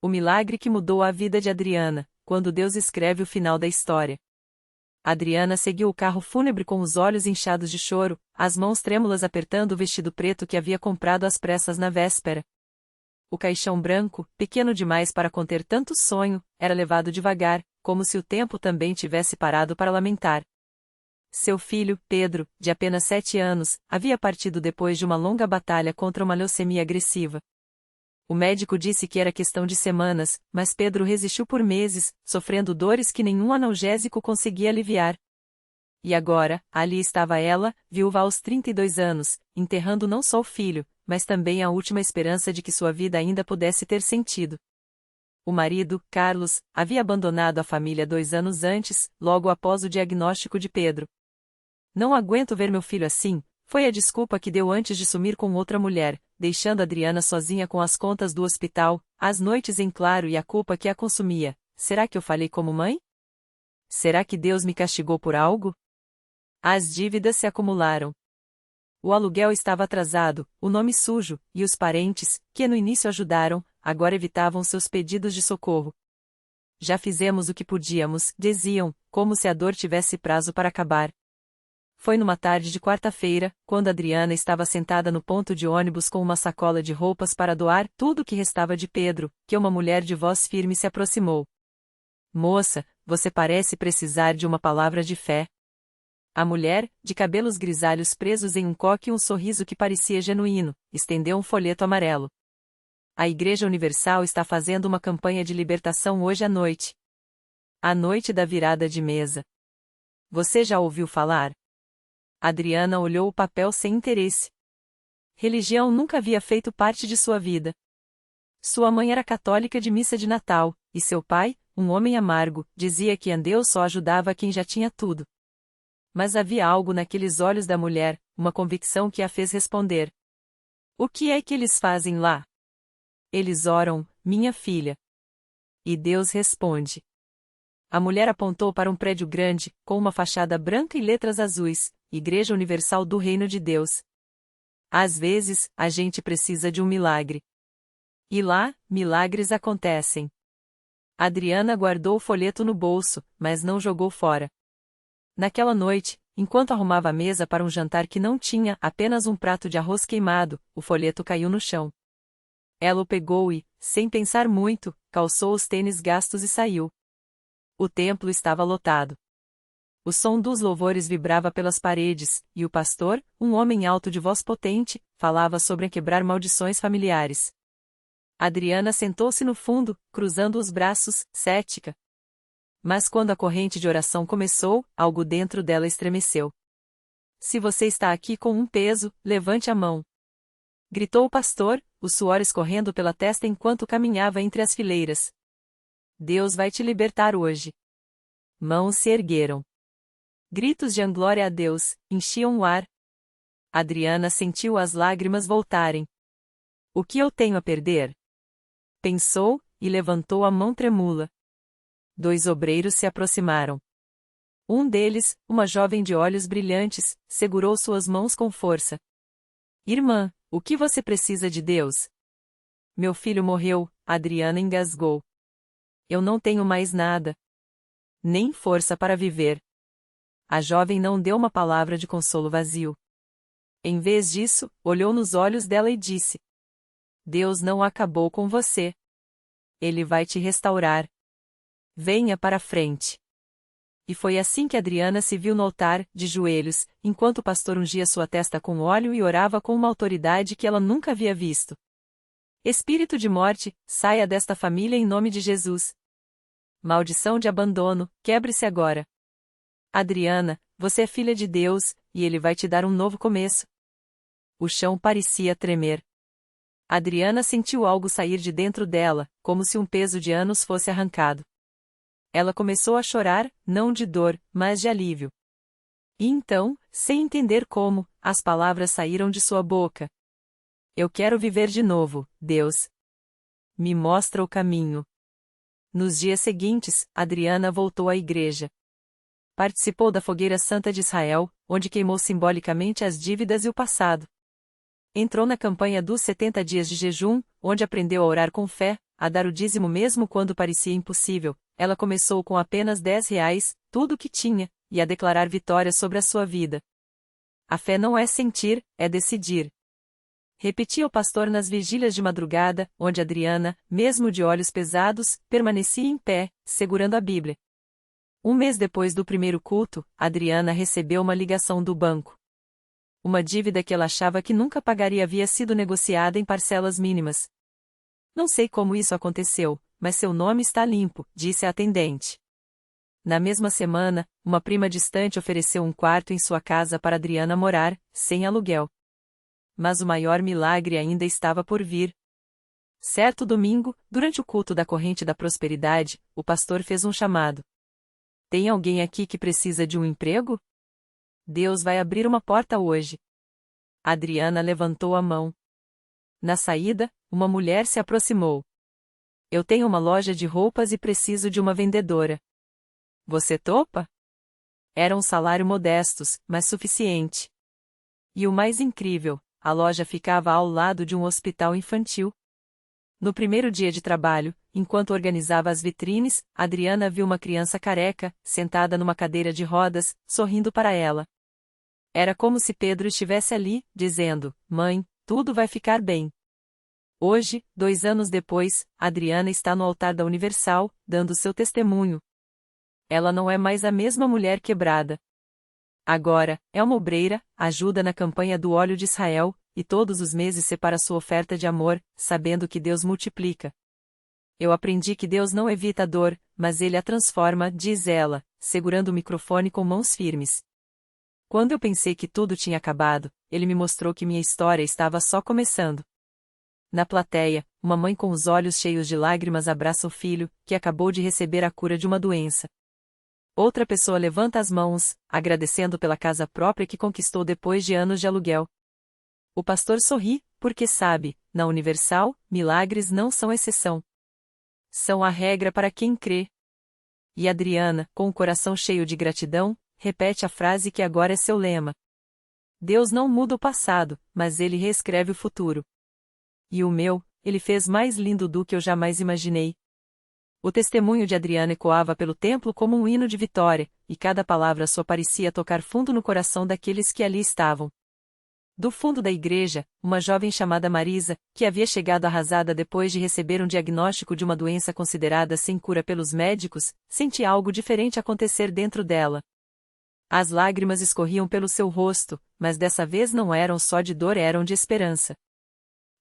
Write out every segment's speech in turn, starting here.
O milagre que mudou a vida de Adriana, quando Deus escreve o final da história. Adriana seguiu o carro fúnebre com os olhos inchados de choro, as mãos trêmulas apertando o vestido preto que havia comprado às pressas na véspera. O caixão branco, pequeno demais para conter tanto sonho, era levado devagar, como se o tempo também tivesse parado para lamentar. Seu filho, Pedro, de apenas 7 anos, havia partido depois de uma longa batalha contra uma leucemia agressiva. O médico disse que era questão de semanas, mas Pedro resistiu por meses, sofrendo dores que nenhum analgésico conseguia aliviar. E agora, ali estava ela, viúva aos 32 anos, enterrando não só o filho, mas também a última esperança de que sua vida ainda pudesse ter sentido. O marido, Carlos, havia abandonado a família 2 anos antes, logo após o diagnóstico de Pedro. Não aguento ver meu filho assim, foi a desculpa que deu antes de sumir com outra mulher, deixando Adriana sozinha com as contas do hospital, as noites em claro e a culpa que a consumia. Será que eu falhei como mãe? Será que Deus me castigou por algo? As dívidas se acumularam. O aluguel estava atrasado, o nome sujo, e os parentes, que no início ajudaram, agora evitavam seus pedidos de socorro. Já fizemos o que podíamos, diziam, como se a dor tivesse prazo para acabar. Foi numa tarde de quarta-feira, quando Adriana estava sentada no ponto de ônibus com uma sacola de roupas para doar tudo o que restava de Pedro, que uma mulher de voz firme se aproximou. Moça, você parece precisar de uma palavra de fé. A mulher, de cabelos grisalhos presos em um coque e um sorriso que parecia genuíno, estendeu um folheto amarelo. A Igreja Universal está fazendo uma campanha de libertação hoje à noite. A noite da virada de mesa. Você já ouviu falar? Adriana olhou o papel sem interesse. Religião nunca havia feito parte de sua vida. Sua mãe era católica de missa de Natal, e seu pai, um homem amargo, dizia que Deus só ajudava quem já tinha tudo. Mas havia algo naqueles olhos da mulher, uma convicção que a fez responder. O que é que eles fazem lá? Eles oram, minha filha. E Deus responde. A mulher apontou para um prédio grande, com uma fachada branca e letras azuis, Igreja Universal do Reino de Deus. Às vezes, a gente precisa de um milagre. E lá, milagres acontecem. Adriana guardou o folheto no bolso, mas não jogou fora. Naquela noite, enquanto arrumava a mesa para um jantar que não tinha apenas um prato de arroz queimado, o folheto caiu no chão. Ela o pegou e, sem pensar muito, calçou os tênis gastos e saiu. O templo estava lotado. O som dos louvores vibrava pelas paredes, e o pastor, um homem alto de voz potente, falava sobre quebrar maldições familiares. Adriana sentou-se no fundo, cruzando os braços, cética. Mas quando a corrente de oração começou, algo dentro dela estremeceu. Se você está aqui com um peso, levante a mão. Gritou o pastor, o suor escorrendo pela testa enquanto caminhava entre as fileiras. Deus vai te libertar hoje. Mãos se ergueram. Gritos de glória a Deus enchiam o ar. Adriana sentiu as lágrimas voltarem. O que eu tenho a perder? Pensou, e levantou a mão tremula. 2 obreiros se aproximaram. Um deles, uma jovem de olhos brilhantes, segurou suas mãos com força. Irmã, o que você precisa de Deus? Meu filho morreu, Adriana engasgou. Eu não tenho mais nada. Nem força para viver. A jovem não deu uma palavra de consolo vazio. Em vez disso, olhou nos olhos dela e disse: Deus não acabou com você. Ele vai te restaurar. Venha para a frente. E foi assim que Adriana se viu no altar, de joelhos, enquanto o pastor ungia sua testa com óleo e orava com uma autoridade que ela nunca havia visto. Espírito de morte, saia desta família em nome de Jesus. Maldição de abandono, quebre-se agora. Adriana, você é filha de Deus, e Ele vai te dar um novo começo. O chão parecia tremer. Adriana sentiu algo sair de dentro dela, como se um peso de anos fosse arrancado. Ela começou a chorar, não de dor, mas de alívio. E então, sem entender como, as palavras saíram de sua boca. Eu quero viver de novo, Deus. Me mostra o caminho. Nos dias seguintes, Adriana voltou à igreja. Participou da Fogueira Santa de Israel, onde queimou simbolicamente as dívidas e o passado. Entrou na campanha dos 70 dias de jejum, onde aprendeu a orar com fé, a dar o dízimo mesmo quando parecia impossível. Ela começou com apenas R$ 10, tudo o que tinha, e a declarar vitória sobre a sua vida. A fé não é sentir, é decidir. Repetia o pastor nas vigílias de madrugada, onde Adriana, mesmo de olhos pesados, permanecia em pé, segurando a Bíblia. Um mês depois do primeiro culto, Adriana recebeu uma ligação do banco. Uma dívida que ela achava que nunca pagaria havia sido negociada em parcelas mínimas. Não sei como isso aconteceu, mas seu nome está limpo, disse a atendente. Na mesma semana, uma prima distante ofereceu um quarto em sua casa para Adriana morar, sem aluguel. Mas o maior milagre ainda estava por vir. Certo domingo, durante o culto da Corrente da Prosperidade, o pastor fez um chamado. Tem alguém aqui que precisa de um emprego? Deus vai abrir uma porta hoje. Adriana levantou a mão. Na saída, uma mulher se aproximou. Eu tenho uma loja de roupas e preciso de uma vendedora. Você topa? Era um salário modestos, mas suficiente. E o mais incrível, a loja ficava ao lado de um hospital infantil. No primeiro dia de trabalho, enquanto organizava as vitrines, Adriana viu uma criança careca, sentada numa cadeira de rodas, sorrindo para ela. Era como se Pedro estivesse ali, dizendo: Mãe, tudo vai ficar bem. Hoje, 2 anos depois, Adriana está no altar da Universal, dando seu testemunho. Ela não é mais a mesma mulher quebrada. Agora, é uma obreira, ajuda na campanha do óleo de Israel, e todos os meses separa sua oferta de amor, sabendo que Deus multiplica. Eu aprendi que Deus não evita a dor, mas Ele a transforma, diz ela, segurando o microfone com mãos firmes. Quando eu pensei que tudo tinha acabado, Ele me mostrou que minha história estava só começando. Na plateia, uma mãe com os olhos cheios de lágrimas abraça o filho, que acabou de receber a cura de uma doença. Outra pessoa levanta as mãos, agradecendo pela casa própria que conquistou depois de anos de aluguel. O pastor sorri, porque sabe, na Universal, milagres não são exceção. São a regra para quem crê. E Adriana, com o coração cheio de gratidão, repete a frase que agora é seu lema. Deus não muda o passado, mas Ele reescreve o futuro. E o meu, Ele fez mais lindo do que eu jamais imaginei. O testemunho de Adriana ecoava pelo templo como um hino de vitória, e cada palavra sua parecia tocar fundo no coração daqueles que ali estavam. Do fundo da igreja, uma jovem chamada Marisa, que havia chegado arrasada depois de receber um diagnóstico de uma doença considerada sem cura pelos médicos, sentia algo diferente acontecer dentro dela. As lágrimas escorriam pelo seu rosto, mas dessa vez não eram só de dor, eram de esperança.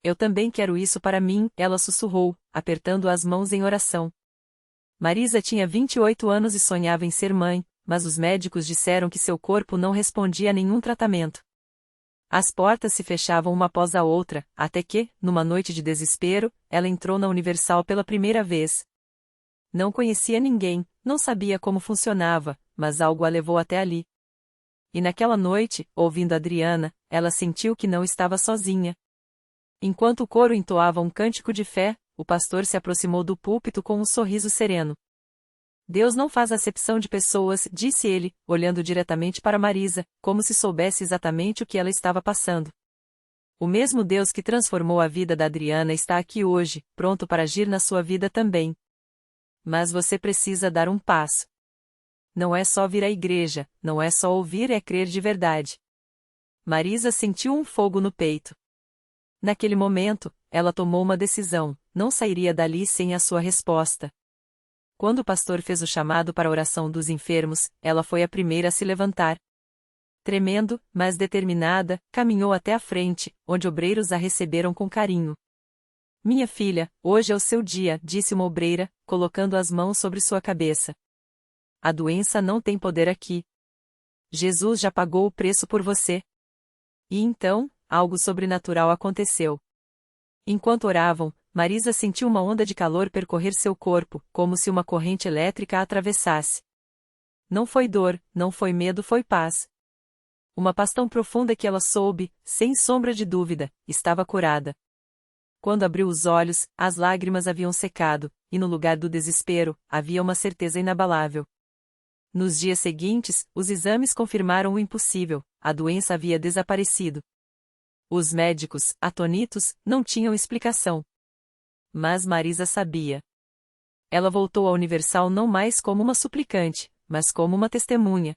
Eu também quero isso para mim, ela sussurrou, apertando as mãos em oração. Marisa tinha 28 anos e sonhava em ser mãe, mas os médicos disseram que seu corpo não respondia a nenhum tratamento. As portas se fechavam uma após a outra, até que, numa noite de desespero, ela entrou na Universal pela primeira vez. Não conhecia ninguém, não sabia como funcionava, mas algo a levou até ali. E naquela noite, ouvindo Adriana, ela sentiu que não estava sozinha. Enquanto o coro entoava um cântico de fé, o pastor se aproximou do púlpito com um sorriso sereno. Deus não faz acepção de pessoas, disse ele, olhando diretamente para Marisa, como se soubesse exatamente o que ela estava passando. O mesmo Deus que transformou a vida da Adriana está aqui hoje, pronto para agir na sua vida também. Mas você precisa dar um passo. Não é só vir à igreja, não é só ouvir, é crer de verdade. Marisa sentiu um fogo no peito. Naquele momento, ela tomou uma decisão, não sairia dali sem a sua resposta. Quando o pastor fez o chamado para a oração dos enfermos, ela foi a primeira a se levantar. Tremendo, mas determinada, caminhou até a frente, onde obreiros a receberam com carinho. Minha filha, hoje é o seu dia, disse uma obreira, colocando as mãos sobre sua cabeça. A doença não tem poder aqui. Jesus já pagou o preço por você. E então, algo sobrenatural aconteceu. Enquanto oravam, Marisa sentiu uma onda de calor percorrer seu corpo, como se uma corrente elétrica a atravessasse. Não foi dor, não foi medo, foi paz. Uma paz tão profunda que ela soube, sem sombra de dúvida, estava curada. Quando abriu os olhos, as lágrimas haviam secado, e no lugar do desespero, havia uma certeza inabalável. Nos dias seguintes, os exames confirmaram o impossível, a doença havia desaparecido. Os médicos, atônitos, não tinham explicação. Mas Marisa sabia. Ela voltou à Universal não mais como uma suplicante, mas como uma testemunha.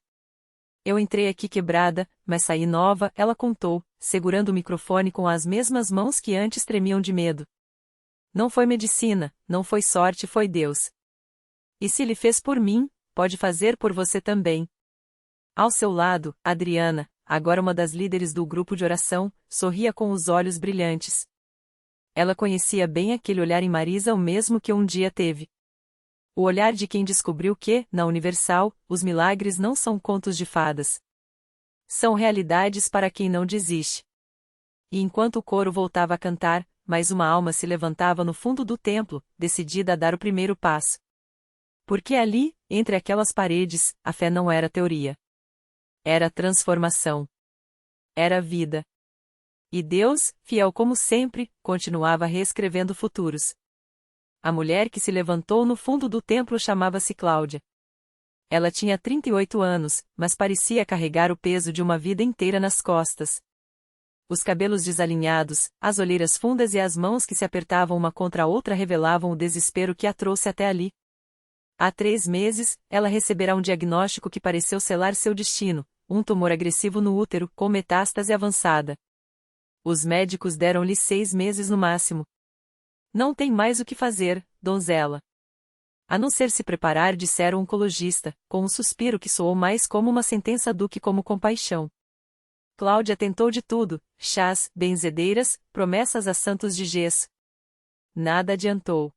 Eu entrei aqui quebrada, mas saí nova, ela contou, segurando o microfone com as mesmas mãos que antes tremiam de medo. Não foi medicina, não foi sorte, foi Deus. E se ele fez por mim, pode fazer por você também. Ao seu lado, Adriana, agora uma das líderes do grupo de oração, sorria com os olhos brilhantes. Ela conhecia bem aquele olhar em Marisa, o mesmo que um dia teve. O olhar de quem descobriu que, na Universal, os milagres não são contos de fadas. São realidades para quem não desiste. E enquanto o coro voltava a cantar, mais uma alma se levantava no fundo do templo, decidida a dar o primeiro passo. Porque ali, entre aquelas paredes, a fé não era teoria. Era transformação. Era vida. E Deus, fiel como sempre, continuava reescrevendo futuros. A mulher que se levantou no fundo do templo chamava-se Cláudia. Ela tinha 38 anos, mas parecia carregar o peso de uma vida inteira nas costas. Os cabelos desalinhados, as olheiras fundas e as mãos que se apertavam uma contra a outra revelavam o desespero que a trouxe até ali. Há 3 meses, ela receberá um diagnóstico que pareceu selar seu destino, um tumor agressivo no útero, com metástase avançada. Os médicos deram-lhe 6 meses no máximo. Não tem mais o que fazer, donzela. A não ser se preparar, dissera o oncologista, com um suspiro que soou mais como uma sentença do que como compaixão. Cláudia tentou de tudo, chás, benzedeiras, promessas a santos de gesso. Nada adiantou.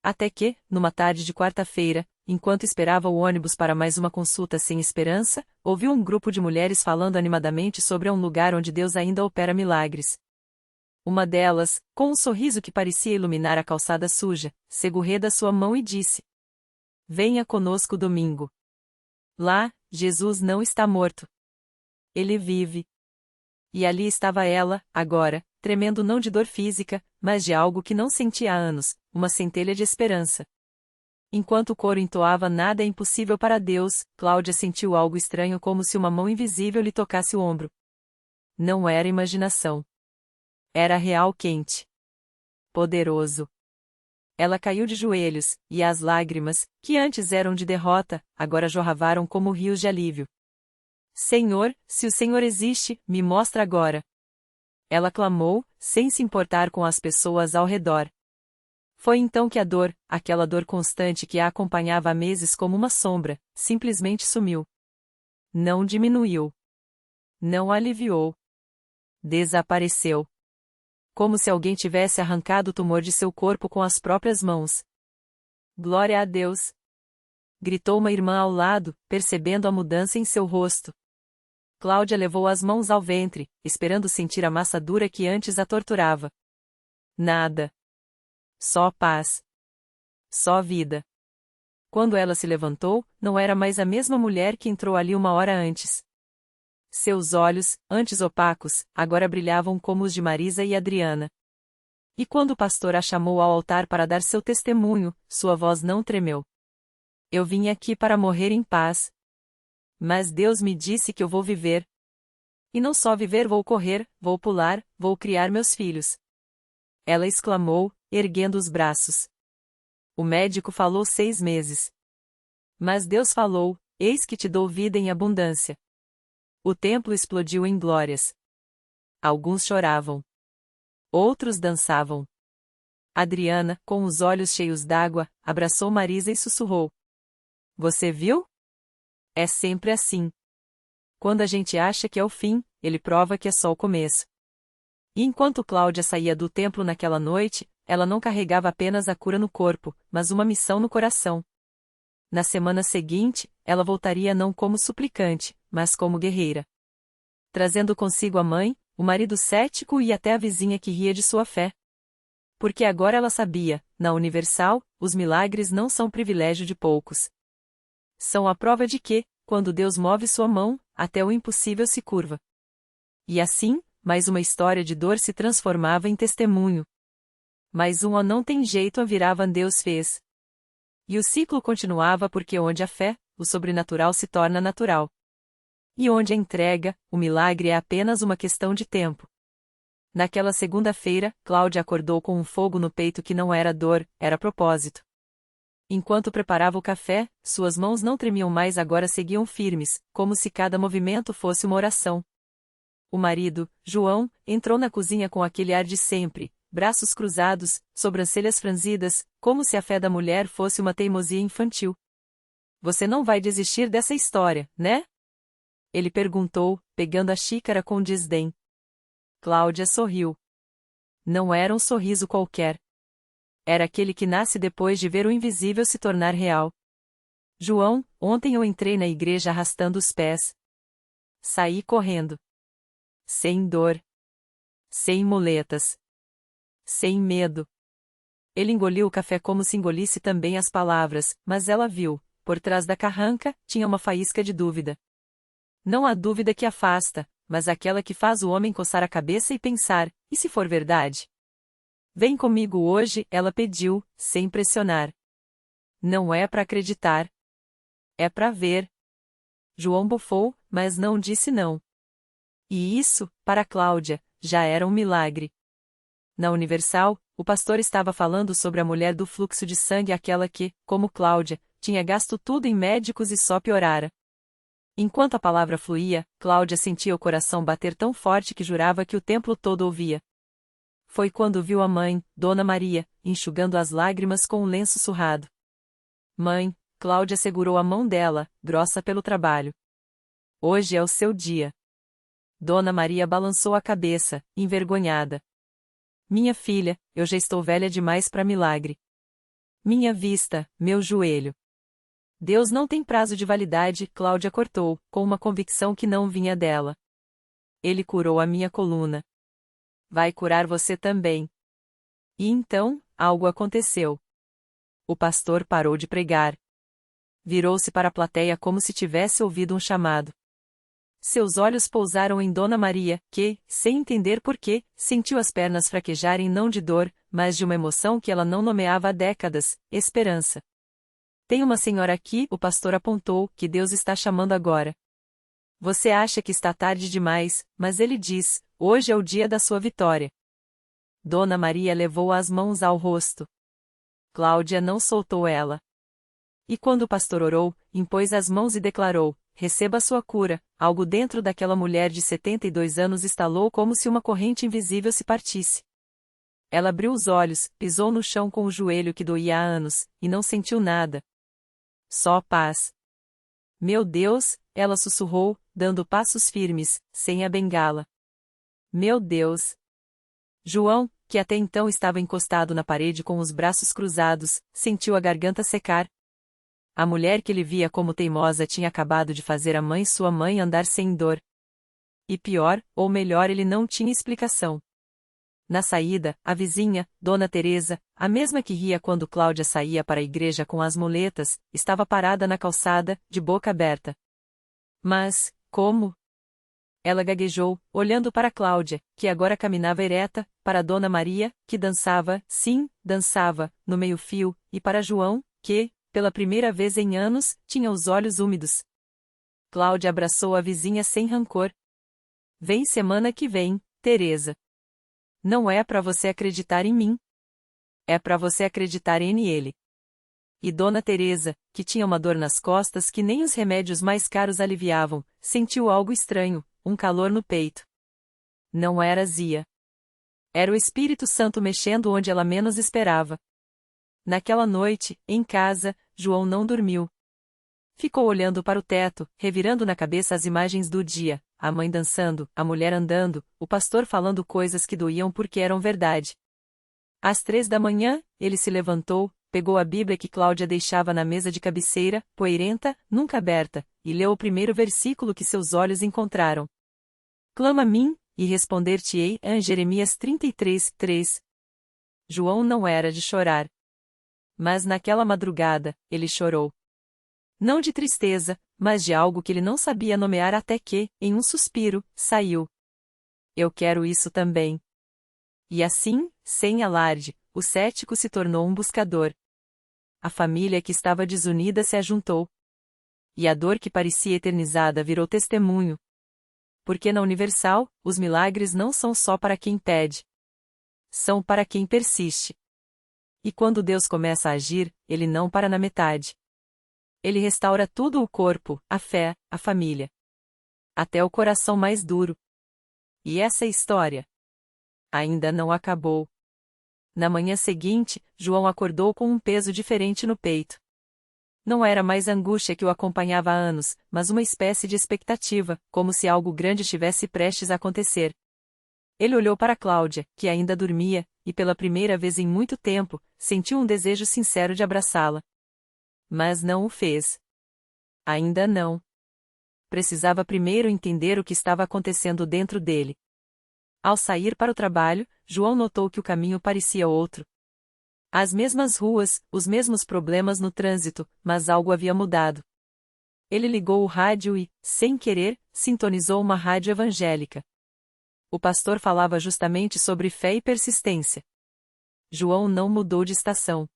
Até que, numa tarde de quarta-feira, enquanto esperava o ônibus para mais uma consulta sem esperança, ouviu um grupo de mulheres falando animadamente sobre um lugar onde Deus ainda opera milagres. Uma delas, com um sorriso que parecia iluminar a calçada suja, segurou da sua mão e disse: Venha conosco domingo. Lá, Jesus não está morto. Ele vive. E ali estava ela, agora, tremendo não de dor física, mas de algo que não sentia há anos, uma centelha de esperança. Enquanto o coro entoava nada é impossível para Deus, Cláudia sentiu algo estranho, como se uma mão invisível lhe tocasse o ombro. Não era imaginação. Era real, quente. Poderoso. Ela caiu de joelhos, e as lágrimas, que antes eram de derrota, agora jorravam como rios de alívio. Senhor, se o Senhor existe, me mostra agora. Ela clamou, sem se importar com as pessoas ao redor. Foi então que a dor, aquela dor constante que a acompanhava há meses como uma sombra, simplesmente sumiu. Não diminuiu. Não aliviou. Desapareceu. Como se alguém tivesse arrancado o tumor de seu corpo com as próprias mãos. Glória a Deus! Gritou uma irmã ao lado, percebendo a mudança em seu rosto. Cláudia levou as mãos ao ventre, esperando sentir a massa dura que antes a torturava. Nada. Só paz. Só vida. Quando ela se levantou, não era mais a mesma mulher que entrou ali uma hora antes. Seus olhos, antes opacos, agora brilhavam como os de Marisa e Adriana. E quando o pastor a chamou ao altar para dar seu testemunho, sua voz não tremeu. Eu vim aqui para morrer em paz. Mas Deus me disse que eu vou viver. E não só viver, vou correr, vou pular, vou criar meus filhos. Ela exclamou, erguendo os braços. O médico falou 6 meses. Mas Deus falou, eis que te dou vida em abundância. O templo explodiu em glórias. Alguns choravam. Outros dançavam. Adriana, com os olhos cheios d'água, abraçou Marisa e sussurrou. Você viu? É sempre assim. Quando a gente acha que é o fim, ele prova que é só o começo. E enquanto Cláudia saía do templo naquela noite, ela não carregava apenas a cura no corpo, mas uma missão no coração. Na semana seguinte, ela voltaria não como suplicante, mas como guerreira. Trazendo consigo a mãe, o marido cético e até a vizinha que ria de sua fé. Porque agora ela sabia, na Universal, os milagres não são privilégio de poucos. São a prova de que, quando Deus move sua mão, até o impossível se curva. E assim, mais uma história de dor se transformava em testemunho. Mais um não tem jeito virava Deus fez. E o ciclo continuava porque onde há fé, o sobrenatural se torna natural. E onde a entrega, o milagre é apenas uma questão de tempo. Naquela segunda-feira, Cláudia acordou com um fogo no peito que não era dor, era propósito. Enquanto preparava o café, suas mãos não tremiam mais, agora seguiam firmes, como se cada movimento fosse uma oração. O marido, João, entrou na cozinha com aquele ar de sempre, braços cruzados, sobrancelhas franzidas, como se a fé da mulher fosse uma teimosia infantil. Você não vai desistir dessa história, né? Ele perguntou, pegando a xícara com desdém. Cláudia sorriu. Não era um sorriso qualquer. Era aquele que nasce depois de ver o invisível se tornar real. João, ontem eu entrei na igreja arrastando os pés. Saí correndo. Sem dor. Sem muletas. Sem medo. Ele engoliu o café como se engolisse também as palavras, mas ela viu, por trás da carranca, tinha uma faísca de dúvida. Não a dúvida que afasta, mas aquela que faz o homem coçar a cabeça e pensar, e se for verdade? Vem comigo hoje, ela pediu, sem pressionar. Não é para acreditar. É para ver. João bufou, mas não disse não. E isso, para Cláudia, já era um milagre. Na Universal, o pastor estava falando sobre a mulher do fluxo de sangue, aquela que, como Cláudia, tinha gasto tudo em médicos e só piorara. Enquanto a palavra fluía, Cláudia sentia o coração bater tão forte que jurava que o templo todo ouvia. Foi quando viu a mãe, Dona Maria, enxugando as lágrimas com um lenço surrado. Mãe, Cláudia segurou a mão dela, grossa pelo trabalho. Hoje é o seu dia. Dona Maria balançou a cabeça, envergonhada. Minha filha, eu já estou velha demais para milagre. Minha vista, meu joelho. Deus não tem prazo de validade, Cláudia cortou, com uma convicção que não vinha dela. Ele curou a minha coluna. Vai curar você também. E então, algo aconteceu. O pastor parou de pregar. Virou-se para a plateia como se tivesse ouvido um chamado. Seus olhos pousaram em Dona Maria, que, sem entender por quê, sentiu as pernas fraquejarem não de dor, mas de uma emoção que ela não nomeava há décadas, esperança. Tem uma senhora aqui, o pastor apontou, que Deus está chamando agora. Você acha que está tarde demais, mas ele diz, hoje é o dia da sua vitória. Dona Maria levou as mãos ao rosto. Cláudia não soltou ela. E quando o pastor orou, impôs as mãos e declarou, receba a sua cura, algo dentro daquela mulher de 72 anos estalou como se uma corrente invisível se partisse. Ela abriu os olhos, pisou no chão com o joelho que doía há anos, e não sentiu nada. Só paz. Meu Deus, ela sussurrou, dando passos firmes, sem a bengala. Meu Deus! João, que até então estava encostado na parede com os braços cruzados, sentiu a garganta secar. A mulher que ele via como teimosa tinha acabado de fazer a mãe, sua mãe, andar sem dor. E pior, ou melhor, ele não tinha explicação. Na saída, a vizinha, Dona Teresa, a mesma que ria quando Cláudia saía para a igreja com as muletas, estava parada na calçada, de boca aberta. Mas, como? Ela gaguejou, olhando para Cláudia, que agora caminhava ereta, para Dona Maria, que dançava, sim, dançava, no meio-fio, e para João, que, pela primeira vez em anos, tinha os olhos úmidos. Cláudia abraçou a vizinha sem rancor. Vem semana que vem, Teresa. Não é para você acreditar em mim. É para você acreditar em ele. E Dona Teresa, que tinha uma dor nas costas que nem os remédios mais caros aliviavam, sentiu algo estranho, um calor no peito. Não era azia. Era o Espírito Santo mexendo onde ela menos esperava. Naquela noite, em casa, João não dormiu. Ficou olhando para o teto, revirando na cabeça as imagens do dia, a mãe dançando, a mulher andando, o pastor falando coisas que doíam porque eram verdade. Às 3 da manhã, ele se levantou, pegou a Bíblia que Cláudia deixava na mesa de cabeceira, poeirenta, nunca aberta, e leu o primeiro versículo que seus olhos encontraram. Clama a mim, e responder-te-ei, Jeremias 33, 3. João não era de chorar. Mas naquela madrugada, ele chorou. Não de tristeza, mas de algo que ele não sabia nomear até que, em um suspiro, saiu. Eu quero isso também. E assim, sem alarde, o cético se tornou um buscador. A família que estava desunida se ajuntou. E a dor que parecia eternizada virou testemunho. Porque na Universal, os milagres não são só para quem pede. São para quem persiste. E quando Deus começa a agir, Ele não para na metade. Ele restaura tudo: o corpo, a fé, a família. Até o coração mais duro. E essa história ainda não acabou. Na manhã seguinte, João acordou com um peso diferente no peito. Não era mais a angústia que o acompanhava há anos, mas uma espécie de expectativa, como se algo grande estivesse prestes a acontecer. Ele olhou para Cláudia, que ainda dormia, e pela primeira vez em muito tempo, sentiu um desejo sincero de abraçá-la. Mas não o fez. Ainda não. Precisava primeiro entender o que estava acontecendo dentro dele. Ao sair para o trabalho, João notou que o caminho parecia outro. As mesmas ruas, os mesmos problemas no trânsito, mas algo havia mudado. Ele ligou o rádio e, sem querer, sintonizou uma rádio evangélica. O pastor falava justamente sobre fé e persistência. João não mudou de estação.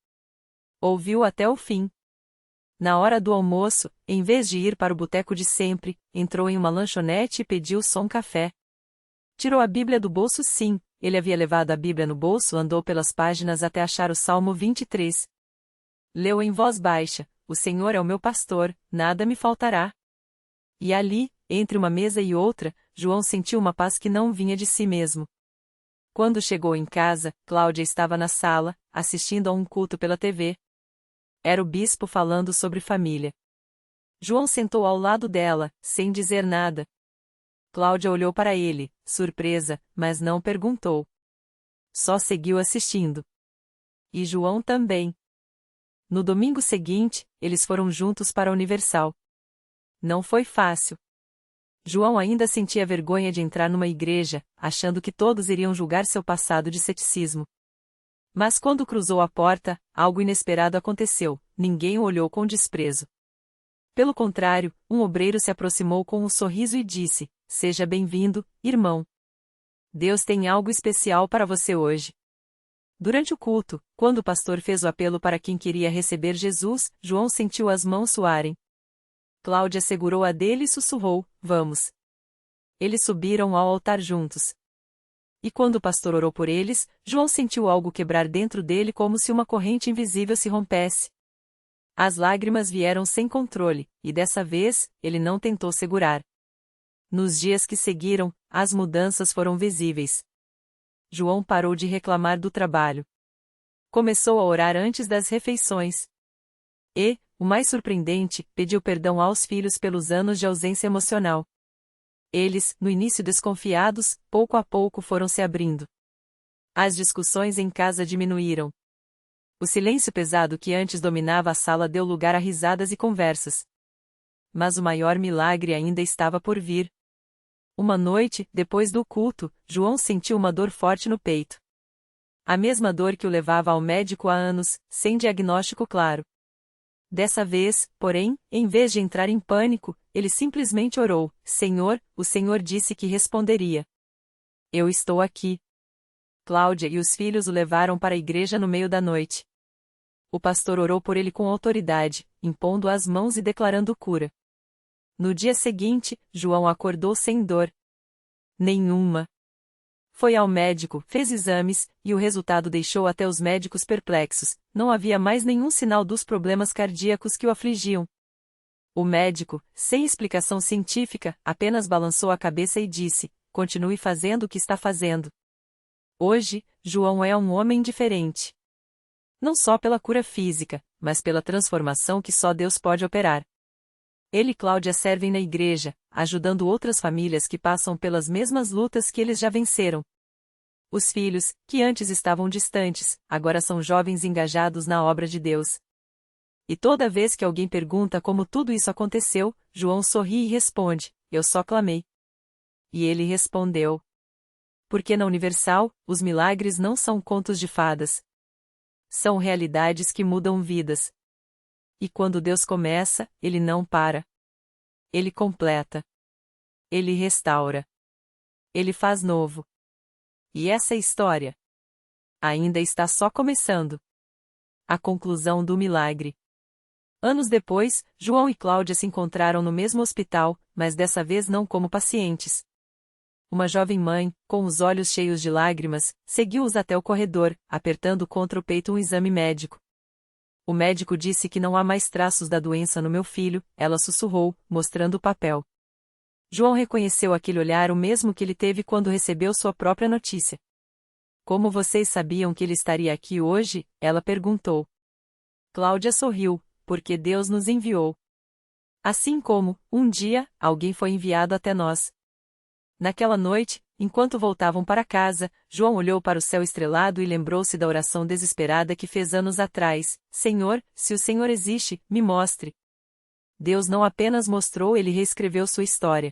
Ouviu até o fim. Na hora do almoço, em vez de ir para o boteco de sempre, entrou em uma lanchonete e pediu só um café. Tirou a Bíblia do bolso. Sim, ele havia levado a Bíblia no bolso. Andou pelas páginas até achar o Salmo 23. Leu em voz baixa: O Senhor é o meu pastor, nada me faltará. E ali, entre uma mesa e outra, João sentiu uma paz que não vinha de si mesmo. Quando chegou em casa, Cláudia estava na sala, assistindo a um culto pela TV. Era o bispo falando sobre família. João sentou ao lado dela, sem dizer nada. Cláudia olhou para ele, surpresa, mas não perguntou. Só seguiu assistindo. E João também. No domingo seguinte, eles foram juntos para a Universal. Não foi fácil. João ainda sentia vergonha de entrar numa igreja, achando que todos iriam julgar seu passado de ceticismo. Mas quando cruzou a porta, algo inesperado aconteceu: ninguém o olhou com desprezo. Pelo contrário, um obreiro se aproximou com um sorriso e disse: Seja bem-vindo, irmão. Deus tem algo especial para você hoje. Durante o culto, quando o pastor fez o apelo para quem queria receber Jesus, João sentiu as mãos suarem. Cláudia segurou a dele e sussurrou: Vamos. Eles subiram ao altar juntos. E quando o pastor orou por eles, João sentiu algo quebrar dentro dele, como se uma corrente invisível se rompesse. As lágrimas vieram sem controle, e dessa vez, ele não tentou segurar. Nos dias que seguiram, as mudanças foram visíveis. João parou de reclamar do trabalho. Começou a orar antes das refeições. E, o mais surpreendente, pediu perdão aos filhos pelos anos de ausência emocional. Eles, no início desconfiados, pouco a pouco foram se abrindo. As discussões em casa diminuíram. O silêncio pesado que antes dominava a sala deu lugar a risadas e conversas. Mas o maior milagre ainda estava por vir. Uma noite, depois do culto, João sentiu uma dor forte no peito. A mesma dor que o levava ao médico há anos, sem diagnóstico claro. Dessa vez, porém, em vez de entrar em pânico, ele simplesmente orou: Senhor, o Senhor disse que responderia. Eu estou aqui. Cláudia e os filhos o levaram para a igreja no meio da noite. O pastor orou por ele com autoridade, impondo as mãos e declarando cura. No dia seguinte, João acordou sem dor nenhuma. Foi ao médico, fez exames, e o resultado deixou até os médicos perplexos: não havia mais nenhum sinal dos problemas cardíacos que o afligiam. O médico, sem explicação científica, apenas balançou a cabeça e disse: continue fazendo o que está fazendo. Hoje, João é um homem diferente. Não só pela cura física, mas pela transformação que só Deus pode operar. Ele e Cláudia servem na igreja, ajudando outras famílias que passam pelas mesmas lutas que eles já venceram. Os filhos, que antes estavam distantes, agora são jovens engajados na obra de Deus. E toda vez que alguém pergunta como tudo isso aconteceu, João sorri e responde: Eu só clamei. E ele respondeu. Porque na Universal, os milagres não são contos de fadas. São realidades que mudam vidas. E quando Deus começa, Ele não para. Ele completa. Ele restaura. Ele faz novo. E essa história ainda está só começando. A conclusão do milagre. Anos depois, João e Cláudia se encontraram no mesmo hospital, mas dessa vez não como pacientes. uma jovem mãe, com os olhos cheios de lágrimas, seguiu-os até o corredor, apertando contra o peito um exame médico. O médico disse que não há mais traços da doença no meu filho, ela sussurrou, mostrando o papel. João reconheceu aquele olhar, o mesmo que ele teve quando recebeu sua própria notícia. Como vocês sabiam que ele estaria aqui hoje? Ela perguntou. Cláudia sorriu, porque Deus nos enviou. Assim como, um dia, alguém foi enviado até nós. Naquela noite, enquanto voltavam para casa, João olhou para o céu estrelado e lembrou-se da oração desesperada que fez anos atrás: Senhor, se o Senhor existe, me mostre. Deus não apenas mostrou, ele reescreveu sua história.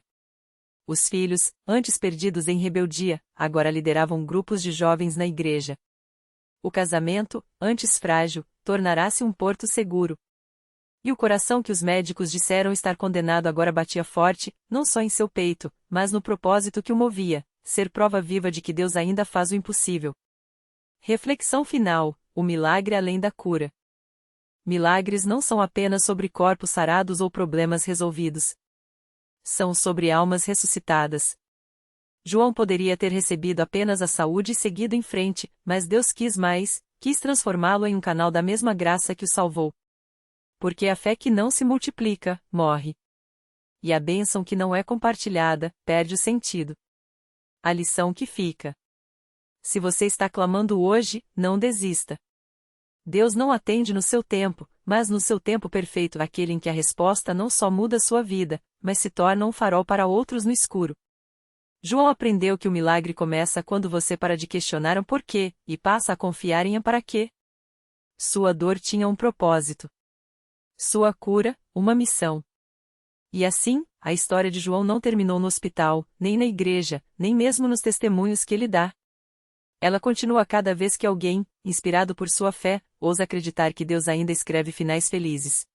Os filhos, antes perdidos em rebeldia, agora lideravam grupos de jovens na igreja. O casamento, antes frágil, tornará-se um porto seguro. E o coração que os médicos disseram estar condenado agora batia forte, não só em seu peito, mas no propósito que o movia: ser prova viva de que Deus ainda faz o impossível. Reflexão final: o milagre além da cura. Milagres não são apenas sobre corpos sarados ou problemas resolvidos. São sobre almas ressuscitadas. João poderia ter recebido apenas a saúde e seguido em frente, mas Deus quis mais, quis transformá-lo em um canal da mesma graça que o salvou. Porque a fé que não se multiplica, morre. E a bênção que não é compartilhada, perde o sentido. A lição que fica. Se você está clamando hoje, não desista. Deus não atende no seu tempo, mas no seu tempo perfeito, aquele em que a resposta não só muda sua vida, mas se torna um farol para outros no escuro. João aprendeu que o milagre começa quando você para de questionar o porquê, e passa a confiar em para quê. Sua dor tinha um propósito. Sua cura, uma missão. E assim, a história de João não terminou no hospital, nem na igreja, nem mesmo nos testemunhos que ele dá. Ela continua cada vez que alguém, inspirado por sua fé, ousa acreditar que Deus ainda escreve finais felizes.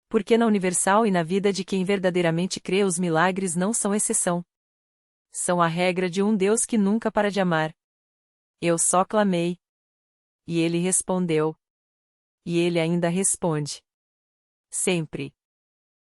Porque na Universal e na vida de quem verdadeiramente crê, os milagres não são exceção. São a regra de um Deus que nunca para de amar. Eu só clamei. E ele respondeu. E ele ainda responde. Sempre.